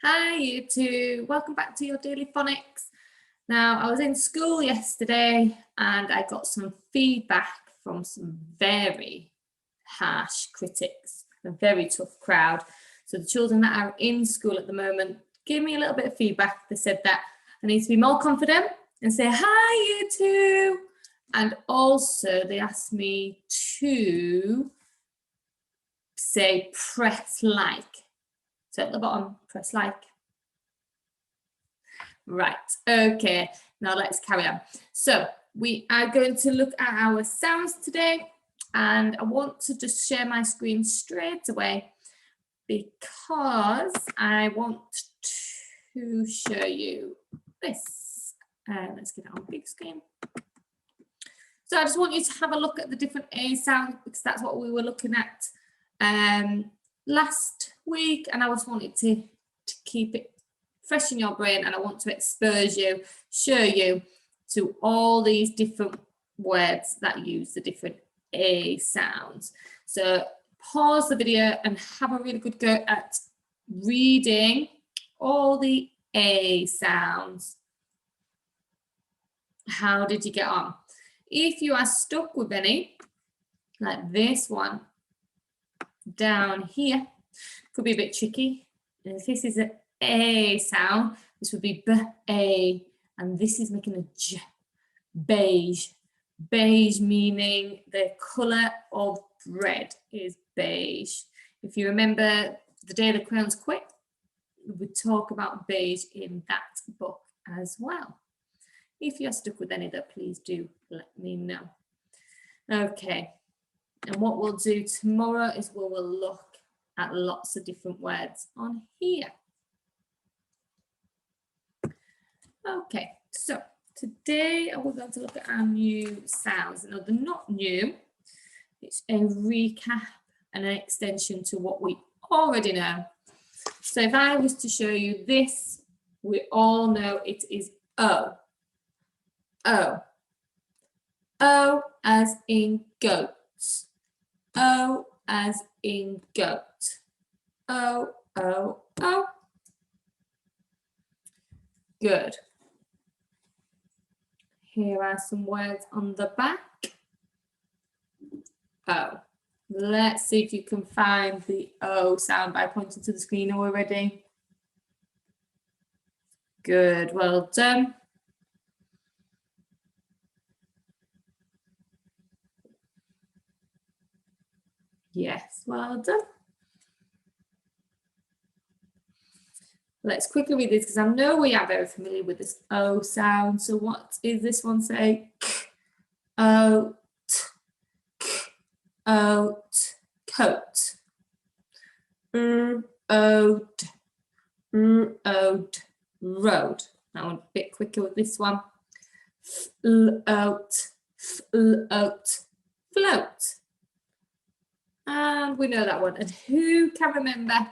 Hi, you two. Welcome back to your daily phonics. Now, I was in school yesterday and I got some feedback from some very harsh critics, a very tough crowd. So the children that are in school at the moment gave me a little bit of feedback. They said that I need to be more confident and say, hi, you two. And also they asked me to say press like. So at the bottom, press like. Right, okay, now let's carry on. So we are going to look at our sounds today, and I want to just share my screen straight away because I want to show you this. Let's get it on big screen. So I just want you to have a look at the different A sounds because that's what we were looking at last week, and I just wanted to keep it fresh in your brain, and I want to expose you, show you to all these different words that use the different A sounds. So pause the video and have a really good go at reading all the A sounds. How did you get on? If you are stuck with any, like this one down here, could be a bit tricky. And if this is an A sound, this would be B-A, and this is making a J, beige. Beige meaning the colour of bread is beige. If you remember the day the crayons quit, we talk about beige in that book as well. If you're stuck with any of that, please do let me know. Okay, and what we'll do tomorrow is we will look at lots of different words on here. Okay, so today we're going to look at our new sounds. Now, they're not new. It's a recap and an extension to what we already know. So if I was to show you this, we all know it is O. O. O as in goats. O as in goat. O, O, O. Good. Here are some words on the back. O. Let's see if you can find the O sound by pointing to the screen already. Good, well done. Yes, well done. Let's quickly read this because I know we are very familiar with this O sound. So what is this one say? O, t, k, oat, coat. Oat, oat, road. Now a bit quicker with this one. Oat, oat, float. And we know that one. And who can remember?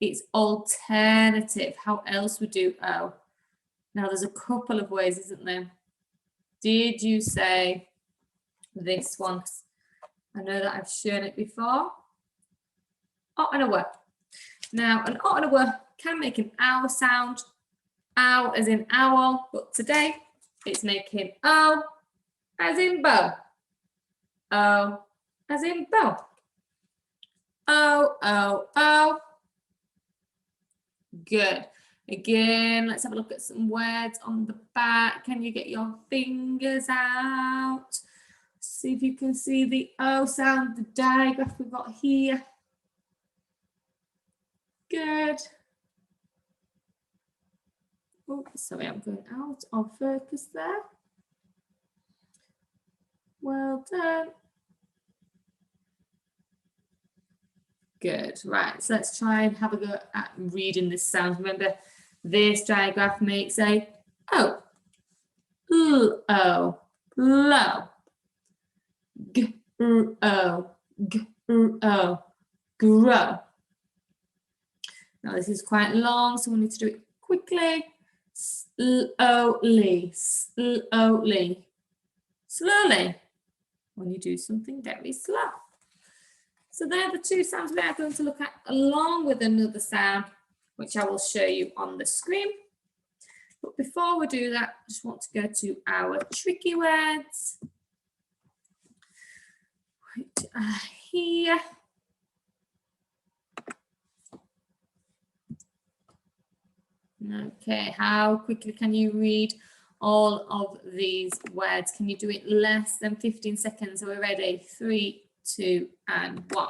It's alternative. How else would do O? Now there's a couple of ways, isn't there? Did you say this one? I know that I've shown it before. O and a W. Now an O and a W can make an ow sound. Ow as in owl, but today it's making O as in bow. O as in bow. O, O, O. Good. Again, let's have a look at some words on the back. Can you get your fingers out? See if you can see the O sound, the diagraph we've got here. Good. Oh, sorry, I'm going out of focus there. Well done. Good, right, so let's try and have a go at reading this sound. Remember, this diagraph makes a O. L-O, low. G-R-O, G-R-O, grow. Now this is quite long, so we need to do it quickly. Slowly, slowly, slowly, when you do something very slow. So they're the two sounds we are going to look at along with another sound which I will show you on the screen. But before we do that, I just want to go to our tricky words, which are here. Okay, how quickly can you read all of these words? Can you do it less than 15 seconds? Are we ready? 3, 2, and 1.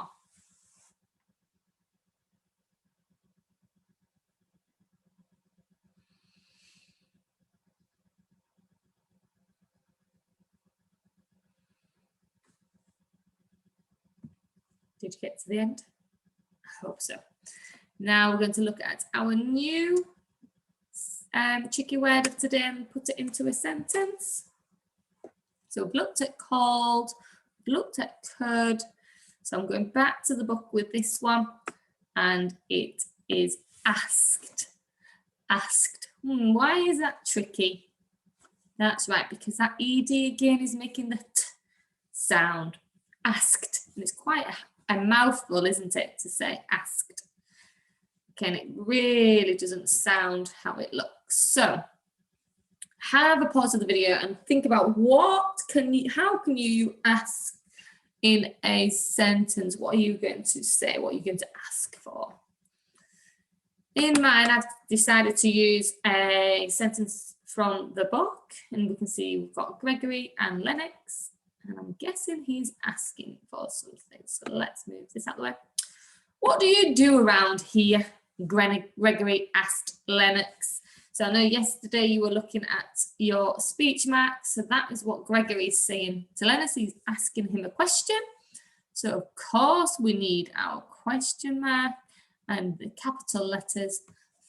Did you get to the end? I hope so. Now we're going to look at our new tricky word of today and put it into a sentence. So we've looked at called, looked at could. So I'm going back to the book with this one, and it is asked. Asked. Why is that tricky? That's right, because that ed again is making the t sound. Asked. And it's quite a mouthful, isn't it, to say asked. Okay, and it really doesn't sound how it looks. So have a pause of the video and think about how can you ask in a sentence? What are you going to say? What are you going to ask for? In mine, I've decided to use a sentence from the book, and we can see we've got Gregory and Lennox, and I'm guessing he's asking for something. So let's move this out of the way. What do you do around here? Gregory asked Lennox. So I know yesterday you were looking at your speech marks, so that is what Gregory is saying to Lennox. He's asking him a question. So of course we need our question mark and the capital letters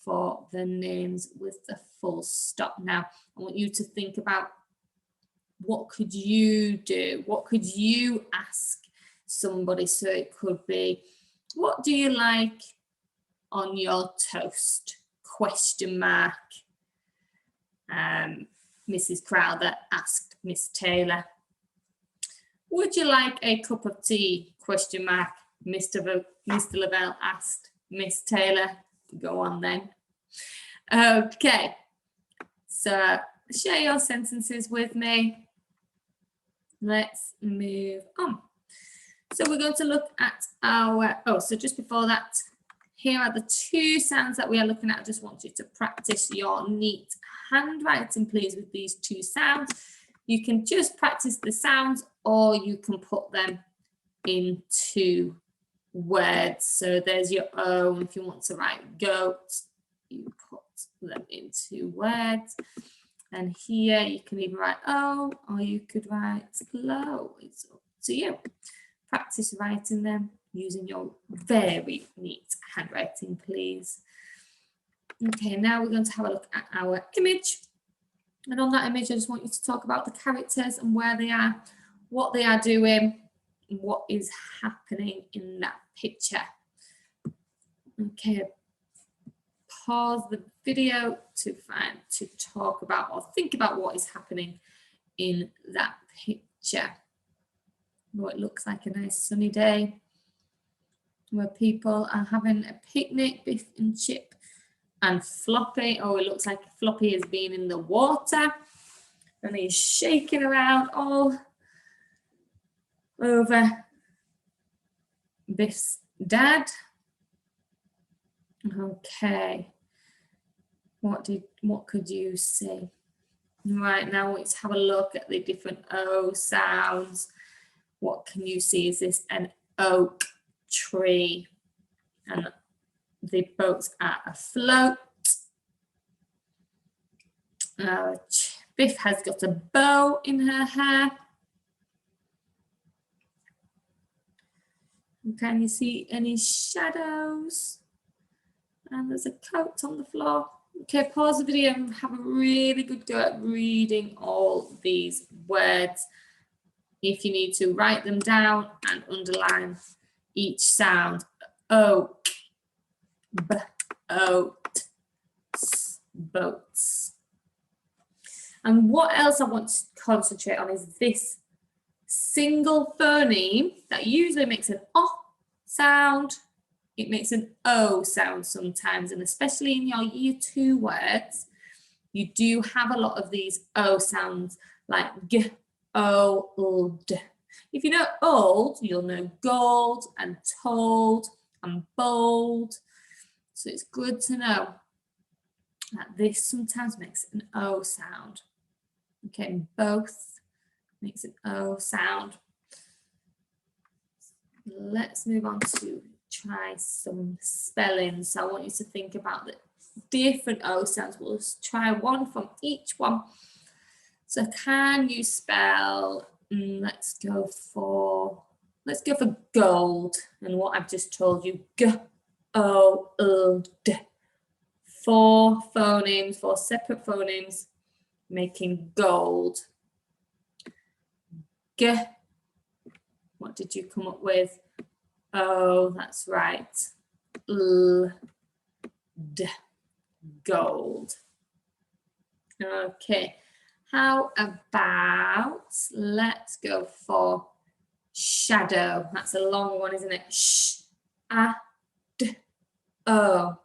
for the names with the full stop. Now I want you to think about, what could you do? What could you ask somebody? So it could be, what do you like on your toast? Question mark. Mrs. Crowther asked Miss Taylor. Would you like a cup of tea? Question mark. Mr. Lavelle asked Miss Taylor. Go on then. Okay, so share your sentences with me. Let's move on. So we're going to look at our, so just before that, here are the 2 sounds that we are looking at. I just want you to practice your neat handwriting, please, with these 2 sounds. You can just practice the sounds, or you can put them into words. So there's your own. If you want to write goat, you put them into words. And here you can either write O, or you could write low. It's up to you. Practice writing them using your very neat handwriting, please. Okay, now we're going to have a look at our image. And on that image, I just want you to talk about the characters and where they are, what they are doing, and what is happening in that picture. Okay, pause the video to talk about or think about what is happening in that picture. Oh, it looks like a nice sunny day where people are having a picnic. Biff and Chip and Floppy. Oh, it looks like Floppy has been in the water and he's shaking around all over Biff's dad. Okay, what could you see? Right, now let's have a look at the different O sounds. What can you see? Is this an oak tree? And the boats are afloat. Biff has got a bow in her hair. Can you see any shadows? And there's a coat on the floor. Okay, pause the video and have a really good go at reading all these words. If you need to, write them down and underline each sound. Oak, boat, boats. And what else I want to concentrate on is this single phoneme that usually makes an O sound it makes an O sound sometimes, and especially in your year 2 words, you do have a lot of these O sounds like G, O, L, D. If you know old, you'll know gold and told and bold. So it's good to know that this sometimes makes an O sound. Okay, both makes an O sound. Let's move on to try some spelling. So I want you to think about the different O sounds. We'll try one from each one. So can you spell, let's go for gold, and what I've just told you, G-O-L-D. 4 phonemes, 4 separate phonemes, making gold. G. What did you come up with? Oh, that's right. L, D, gold. Okay. How about, let's go for shadow. That's a long one, isn't it? Sh, a, d, o.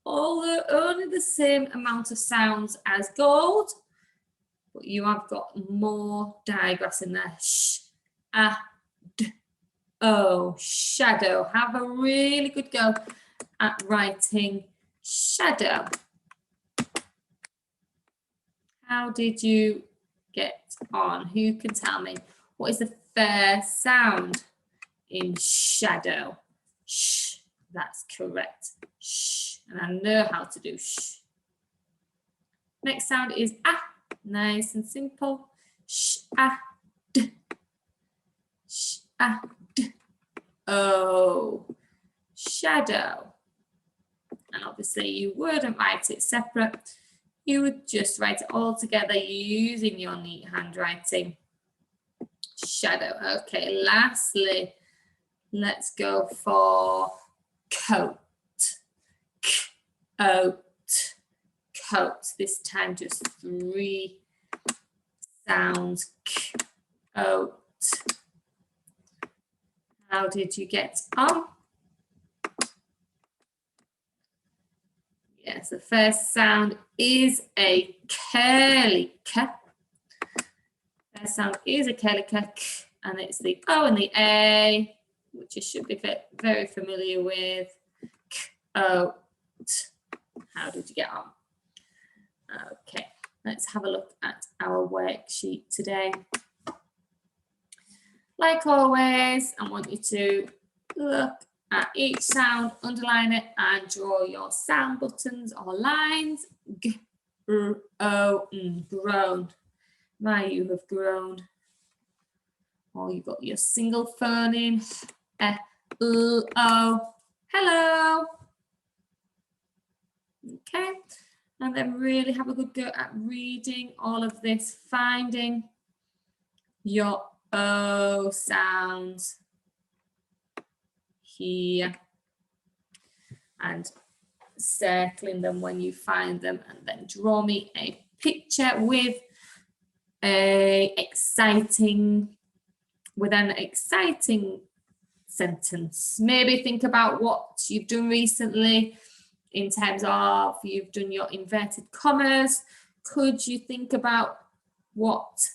Although only the same amount of sounds as gold, but you have got more digraphs in there. Sh, a, d, o, shadow. Have a really good go at writing shadow. How did you get on? Who can tell me? What is the first sound in shadow? Shh, that's correct. Shh, and I know how to do shh. Next sound is ah, nice and simple. Sh, ah, d. Sh, ah, d. Oh, shadow. And obviously you wouldn't write it separate. You would just write it all together using your neat handwriting. Shadow. Okay, lastly, let's go for coat. Coat. Coat. This time just 3 sounds. Coat. How did you get on? Yes, the first sound is a curly k. First sound is a curly k, and it's the O and the A, which you should be very familiar with. Coat. How did you get on? Okay, let's have a look at our worksheet today. Like always, I want you to look at each sound, underline it, and draw your sound buttons or lines. G, R, O, grown. My, you have grown. Or you've got your single phoneme. L, O. Hello. Okay. And then really have a good go at reading all of this, finding your O sounds here and circling them when you find them, and then draw me a picture with an exciting sentence. Maybe think about what you've done recently in terms of you've done your inverted commas. Could you think about what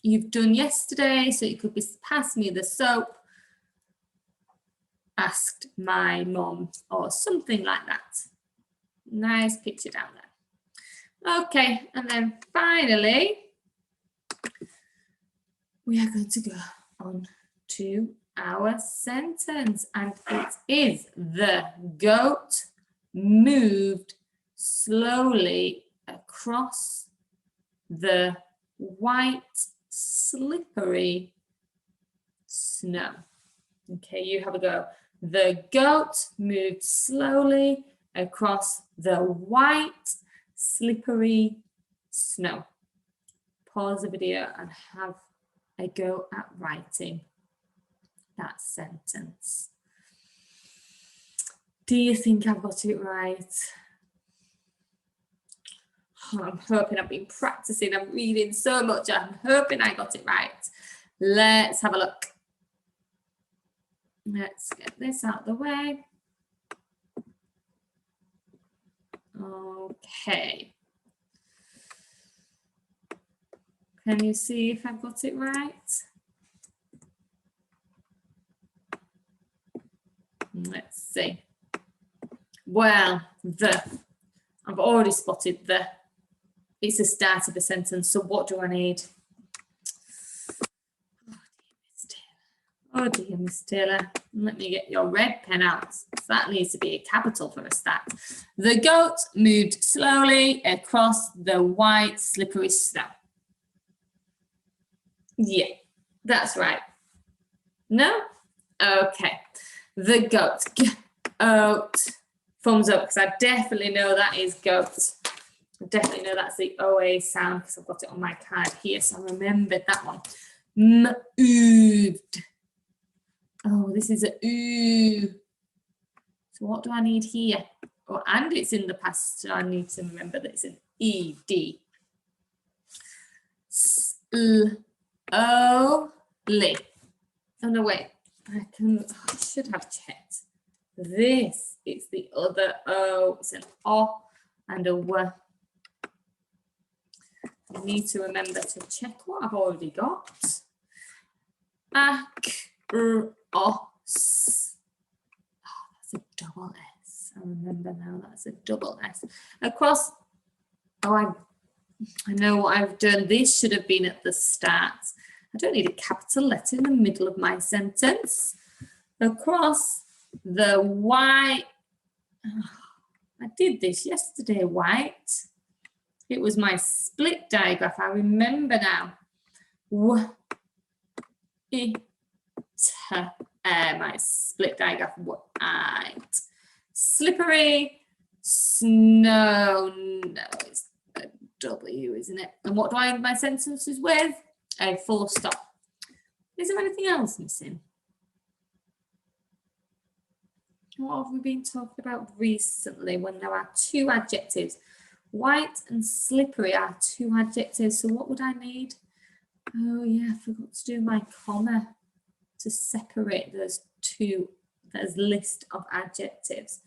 you've done yesterday? So it could be pass me the soap, asked my mum, or something like that. Nice picture down there. Okay, and then finally, we are going to go on to our sentence, and it is: the goat moved slowly across the white, slippery snow. Okay, you have a go. The goat moved slowly across the white, slippery snow. Pause the video and have a go at writing that sentence. Do you think I've got it right? Oh, I'm hoping I've been practicing. I'm reading so much. I'm hoping I got it right. Let's have a look. Let's get this out of the way. Okay. Can you see if I've got it right? Let's see. Well, I've already spotted it's the start of a sentence, so what do I need? Oh dear, Miss Taylor. Let me get your red pen out. That needs to be a capital for a start. The goat moved slowly across the white slippery snow. Yeah, that's right. No? Okay. The goat. Goat. Thumbs up, because I definitely know that is goat. I definitely know that's the OA sound, because I've got it on my card here, so I remembered that one. Moved. Oh, this is a oo. So what do I need here? Oh, and it's in the past, so I need to remember that it's an ED. Slowly. Oh no, wait. I should have checked. This is the other O. It's an O and a W. I need to remember to check what I've already got. Acros. Oh, that's a double S. I remember now, that's a double S. Across. Oh, I know what I've done. This should have been at the start. I don't need a capital letter in the middle of my sentence. Across the white. Oh, I did this yesterday, white. It was my split diagram. I remember now. My split diagram. White. Slippery. Snow. No, it's a W, isn't it? And what do I end my sentences with? A full stop. Is there anything else missing? What have we been talking about recently when there are two adjectives? White and slippery are two adjectives. So what would I need? Oh yeah, I forgot to do my comma to separate those two, those list of adjectives.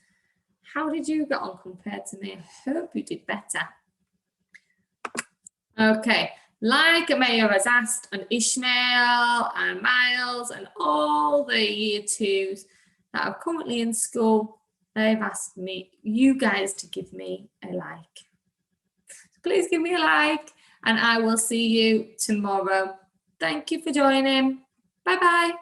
How did you get on compared to me? I hope you did better. Okay, like Amaya has asked, and Ishmael and Miles and all the year twos that are currently in school, they've asked me, you guys, to give me a like. So please give me a like, and I will see you tomorrow. Thank you for joining. Bye-bye.